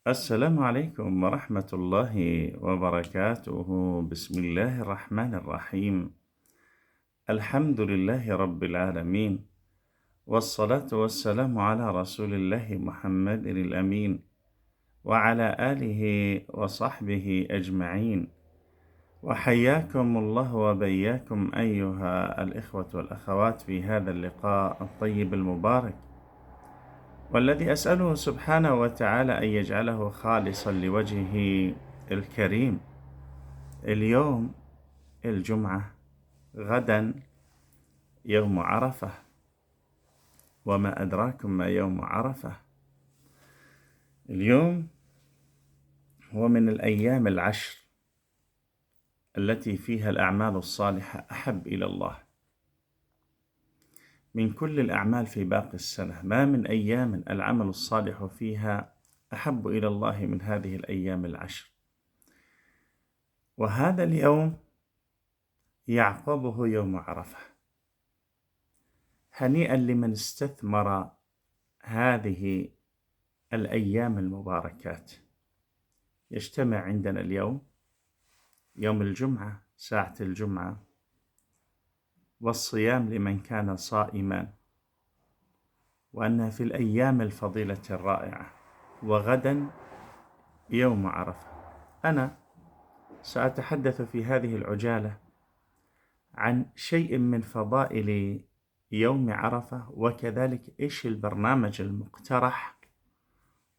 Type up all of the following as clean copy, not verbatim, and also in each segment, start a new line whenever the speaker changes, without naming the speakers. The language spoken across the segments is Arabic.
السلام عليكم ورحمة الله وبركاته. بسم الله الرحمن الرحيم. الحمد لله رب العالمين، والصلاة والسلام على رسول الله محمد الأمين، وعلى آله وصحبه أجمعين. وحياكم الله وبياكم أيها الإخوة والأخوات في هذا اللقاء الطيب المبارك، والذي أسأله سبحانه وتعالى أن يجعله خالصا لوجهه الكريم. اليوم الجمعة، غدا يوم عرفة، وما أدراكم ما يوم عرفة. اليوم هو من الأيام العشر التي فيها الأعمال الصالحة أحب إلى الله من كل الأعمال في باقي السنة. ما من أيام العمل الصالح فيها أحب إلى الله من هذه الأيام العشر، وهذا اليوم يعقبه يوم عرفة. هنيئا لمن استثمر هذه الأيام المباركات. يجتمع عندنا اليوم يوم الجمعة، ساعة الجمعة، والصيام لمن كان صائما، وأنها في الأيام الفضيلة الرائعة. وغدا يوم عرفة. أنا سأتحدث في هذه العجالة عن شيء من فضائل يوم عرفة، وكذلك إيش البرنامج المقترح،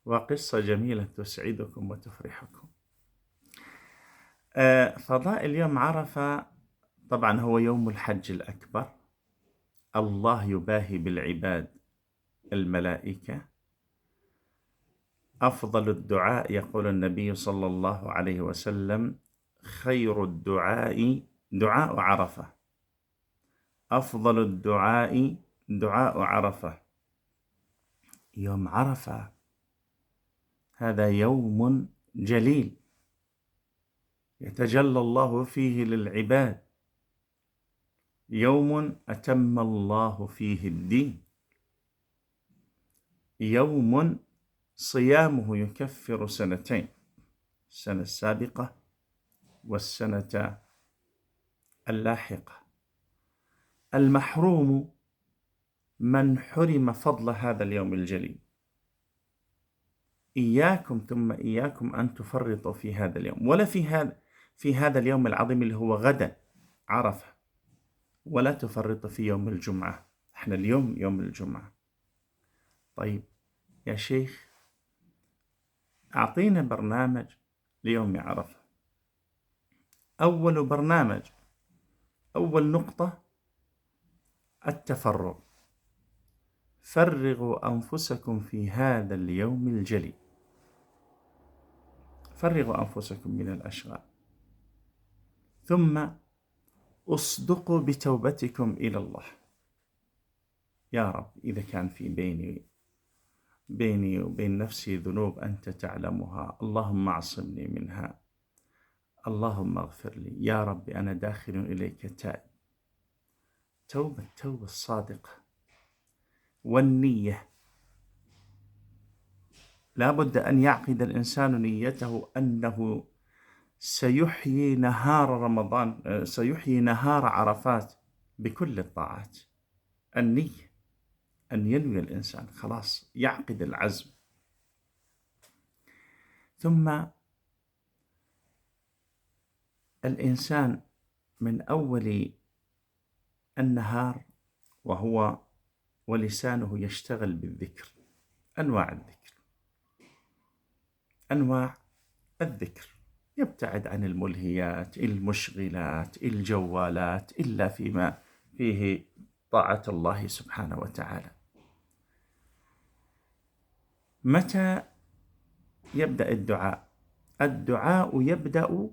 وقصة جميلة تسعدكم وتفرحكم. فضائل يوم عرفة، طبعا هو يوم الحج الأكبر. الله يباهي بالعباد الملائكة. أفضل الدعاء، يقول النبي صلى الله عليه وسلم: خير الدعاء دعاء عرفة، أفضل الدعاء دعاء عرفة. يوم عرفة هذا يوم جليل يتجلى الله فيه للعباد، يوم أتم الله فيه الدين، يوم صيامه يكفر سنتين، السنة السابقة والسنة اللاحقة. المحروم من حرم فضل هذا اليوم الجليل. إياكم ثم إياكم أن تفرطوا في هذا اليوم، ولا في هذا اليوم العظيم اللي هو غدا عرفة، ولا تفرطوا في يوم الجمعة. احنا اليوم يوم الجمعة. طيب يا شيخ، أعطينا برنامج ليوم عرفة. أول برنامج، أول نقطة، التفرغ. فرغوا أنفسكم في هذا اليوم الجليل. فرغوا أنفسكم من الأشغال، ثم أصدقوا بتوبتكم إلى الله. يا رب، إذا كان في بيني وبين نفسي ذنوب أنت تعلمها، اللهم اعصمني منها، اللهم اغفر لي. يا رب، أنا داخل إليك تائب. توبة الصادقة والنية. لا بد أن يعقد الإنسان نيته أنه سيحيي نهار رمضان، سيحيي نهار عرفات بكل الطاعات. النية، أن ينوي الإنسان، خلاص يعقد العزم. ثم الإنسان من أول النهار وهو ولسانه يشتغل بالذكر. أنواع الذكر، أنواع الذكر. يبتعد عن الملهيات، المشغلات، الجوالات، إلا فيما فيه طاعة الله سبحانه وتعالى. متى يبدأ الدعاء؟ الدعاء يبدأ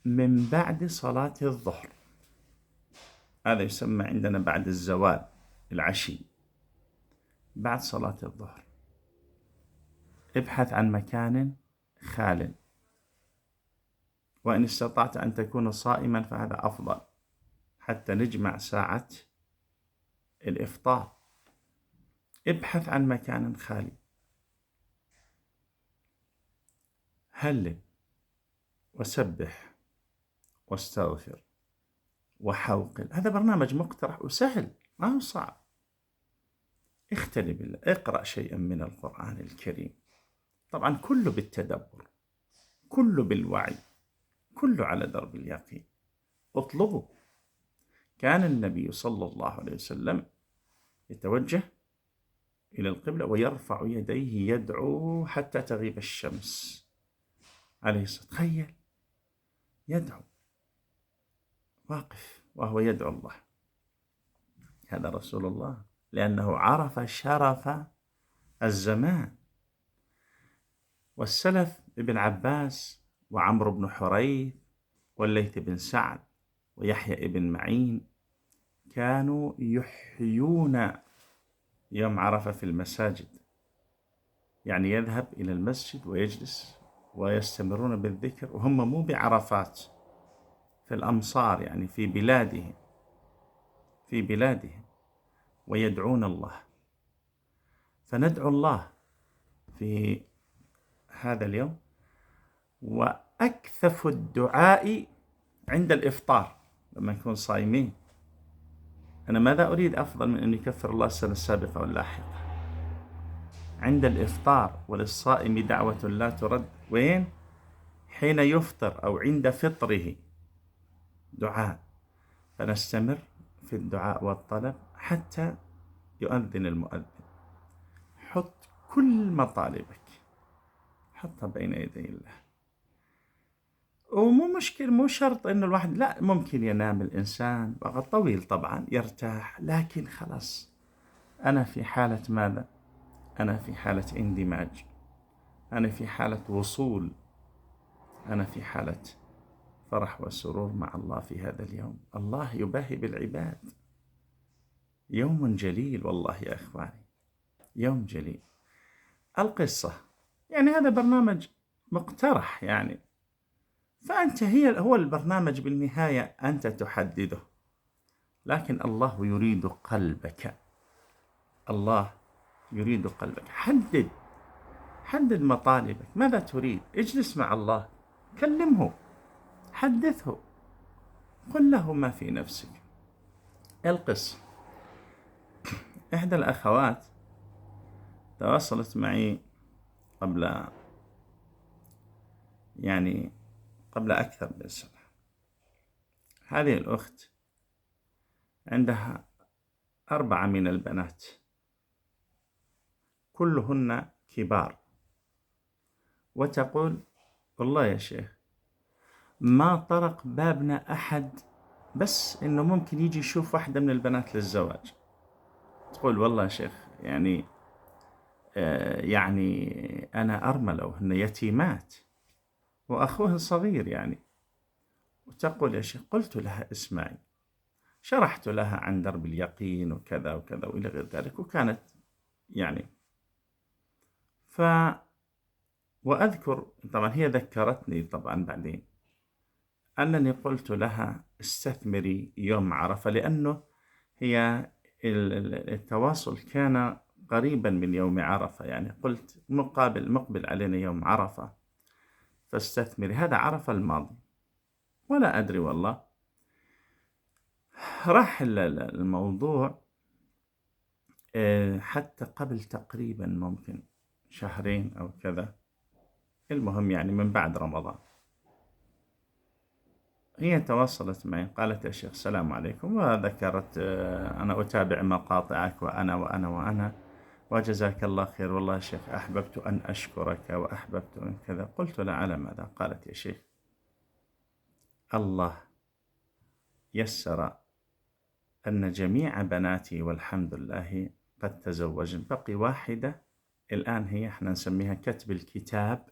من بعد صلاة الظهر. هذا يسمى عندنا بعد الزوال، العشي، بعد صلاة الظهر. ابحث عن مكان خال، وإن استطعت أن تكون صائما فهذا أفضل، حتى نجمع ساعة الإفطار. ابحث عن مكان خالي، هلل وسبح واستغفر وحوقل. هذا برنامج مقترح وسهل، ما هو صعب. اختلي بالله، اقرأ شيئا من القرآن الكريم، طبعا كله بالتدبر، كله بالوعي، كله على درب اليقين. اطلبه. كان النبي صلى الله عليه وسلم يتوجه إلى القبلة ويرفع يديه يدعو حتى تغيب الشمس عليه الصلاة. تخيل، يدعو واقف وهو يدعو الله. هذا رسول الله، لأنه عرف شرف الزمان. والسلف ابن عباس وعمرو بن حريث والليث بن سعد ويحيى ابن معين كانوا يحيون يوم عرفة في المساجد، يعني يذهب إلى المسجد ويجلس ويستمرون بالذكر وهم مو بعرفات، في الأمصار، يعني في بلادهم ويدعون الله. فندعو الله في هذا اليوم. وأكثف الدعاء عند الإفطار لما نكون صايمين. أنا ماذا أريد أفضل من أن يكفر الله السنة السابقة واللاحقة؟ عند الإفطار، وللصائم دعوة لا ترد. وين؟ حين يفطر أو عند فطره دعاء. فنستمر في الدعاء والطلب حتى يؤذن المؤذن. حط كل مطالبك، حطها بين يدي الله. ومو مشكل، مو شرط إنه الواحد، لا، ممكن ينام الإنسان وقت طويل طبعا يرتاح، لكن خلاص أنا في حالة ماذا؟ أنا في حالة اندماج، أنا في حالة وصول، أنا في حالة فرح وسرور مع الله في هذا اليوم. الله يباهي بالعباد. يوم جليل والله يا إخواني، يوم جليل. القصة، يعني هذا برنامج مقترح يعني، فأنت هو البرنامج بالنهاية أنت تحدده، لكن الله يريد قلبك. الله يريد قلبك. حدد مطالبك، ماذا تريد؟ اجلس مع الله، كلمه، حدثه، قل له ما في نفسك. القصة، إحدى الأخوات تواصلت معي قبل أكثر من سنة. هذه الأخت عندها 4 من البنات، كلهن كبار، وتقول: والله يا شيخ ما طرق بابنا أحد، بس إنه ممكن يجي يشوف واحدة من البنات للزواج. تقول: والله يا شيخ يعني أنا أرملة وهن يتيمات وأخوه صغير يعني. وتقول: يا شيخ، قلت لها: اسمعي، شرحت لها عن درب اليقين وكذا وكذا وإلى غير ذلك، وكانت يعني وأذكر طبعا هي ذكرتني طبعا بعدين أنني قلت لها: استثمري يوم عرفة، لأنه هي التواصل كان قريبا من يوم عرفة، يعني قلت مقبل علينا يوم عرفة، فاستثمري. هذا عرفة الماضي، ولا أدري والله راح الموضوع حتى قبل تقريبا ممكن 2 أو كذا، المهم يعني من بعد رمضان. هي تواصلت معي، قالت: يا شيخ السلام عليكم، وذكرت أنا أتابع مقاطعك وأنا وجزاك الله خير، والله يا شيخ أحببت أن أشكرك وأحببت أن كذا. قلت لها: على ماذا؟ قالت: يا شيخ الله يسر أن جميع بناتي والحمد لله قد تزوجن، بقي واحدة الآن، هي احنا نسميها كتب الكتاب،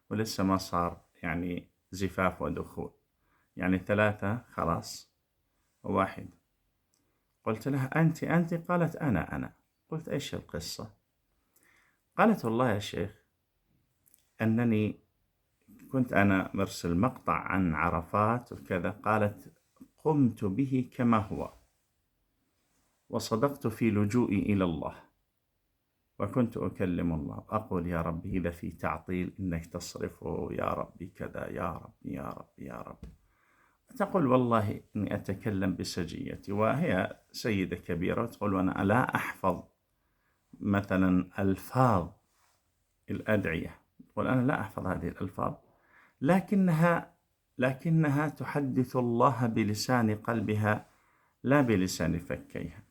ولسه ما صار يعني زفاف ودخول، يعني 3 خلاص وواحد. قلت لها: أنت؟ قالت: أنا. قلت: إيش القصة؟ قالت: والله يا شيخ أنني كنت أنا مرسل مقطع عن عرفات وكذا، قالت: قمت به كما هو، وصدقت في لجوئي إلى الله، وكنت أكلم الله أقول يا ربي إذا في تعطيل إنك تصرفه، يا ربي كذا، يا ربي يا ربي يا رب. تقول والله إني أتكلم بسجيتي، وهي سيدة كبيرة، وتقول وأنا لا أحفظ مثلا ألفاظ الأدعية، تقول أنا لا أحفظ هذه الألفاظ، لكنها تحدث الله بلسان قلبها لا بلسان فكيها.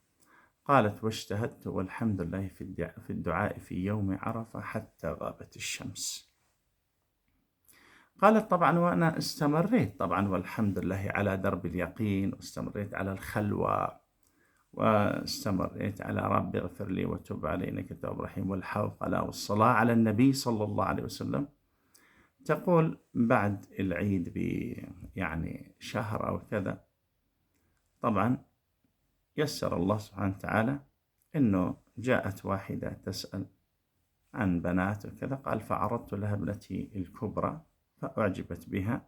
قالت واجتهدت والحمد لله في الدعاء في يوم عرفة حتى غابت الشمس. قالت طبعا وأنا استمريت طبعا والحمد لله على درب اليقين، واستمريت على الخلوة، واستمريت على رب اغفر لي وتب علي إنك تواب رحيم والحوقلة والصلاة على النبي صلى الله عليه وسلم. تقول بعد العيد يعني شهر أو كذا، طبعا يسر الله سبحانه وتعالى إنه جاءت واحدة تسأل عن بنات وكذا، قال فعرضت لها ابنتي الكبرى فأعجبت بها،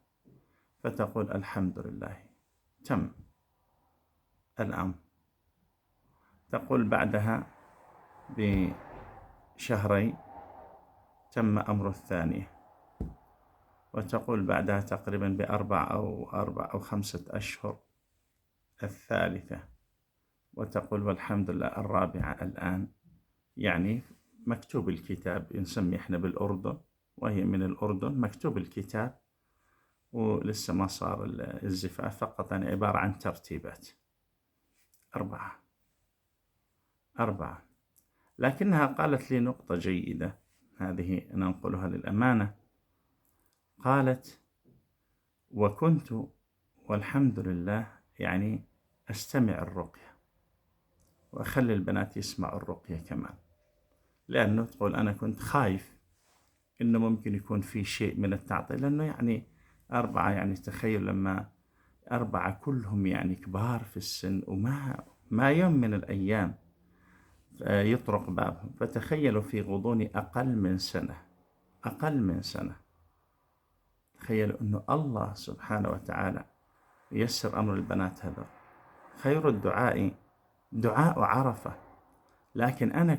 فتقول الحمد لله تم الأمر. تقول بعدها بشهرين تم أمر الثانية، وتقول بعدها تقريبا بأربع أو 5 أشهر الثالثة، وتقول والحمد لله الرابعة الآن. يعني مكتوب الكتاب، نسمي احنا بالأردن وهي من الأردن، مكتوب الكتاب ولسه ما صار الزفاف، فقط يعني عبارة عن ترتيبات. 4. لكنها قالت لي نقطة جيدة، هذه ننقلها للأمانة. قالت وكنت والحمد لله يعني أستمع الرقية وأخلي البنات يسمعوا الرقية كمان، لأنه تقول أنا كنت خايف إنه ممكن يكون في شيء من التعطيل، لأنه يعني 4 يعني تخيل لما 4 كلهم يعني كبار في السن، وما يوم من الأيام يطرق بابهم، فتخيلوا في غضون أقل من سنة. تخيلوا أنه الله سبحانه وتعالى ييسر أمر البنات هذا. خير الدعاء دعاء عرفة. لكن أنا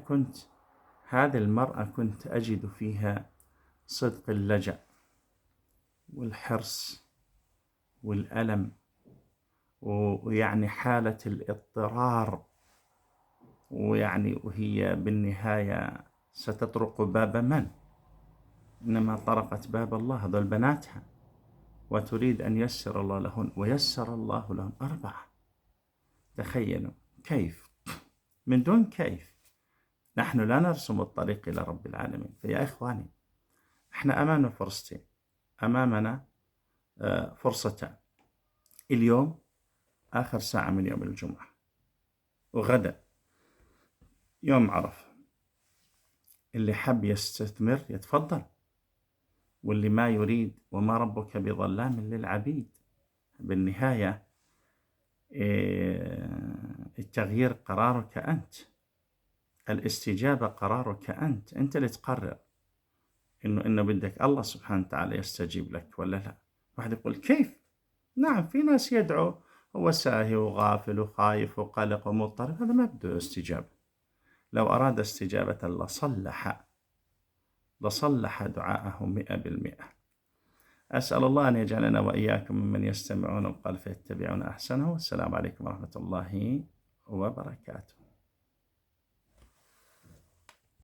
هذه المرأة كنت أجد فيها صدق اللجأ والحرص والألم، ويعني حالة الاضطرار، وهي بالنهاية ستطرق باب من؟ إنما طرقت باب الله، هذول بناتها، وتريد أن يسر الله لهن، ويسر الله لهن 4. تخيلوا كيف، من دون كيف. نحن لا نرسم الطريق إلى رب العالمين. فيا إخواني، إحنا أمامنا فرصتين، أمامنا فرصتان. اليوم آخر ساعة من يوم الجمعة، وغدا يوم عرفة. اللي حب يستثمر يتفضل، واللي ما يريد وما ربك بظلام للعبيد. بالنهاية التغيير قرارك أنت، الاستجابة قرارك أنت اللي تقرر إنه بدك الله سبحانه وتعالى يستجيب لك ولا لا. واحد يقول كيف؟ نعم، في ناس يدعو هو ساهي وغافل وخايف وقلق ومضطرب، هذا ما بده استجابة. لو أراد استجابة لصلح دعاءه 100%. أسأل الله أن يجعلنا وإياكم ممن يستمعون القول فيتبعون أحسنه. والسلام عليكم ورحمة الله وبركاته.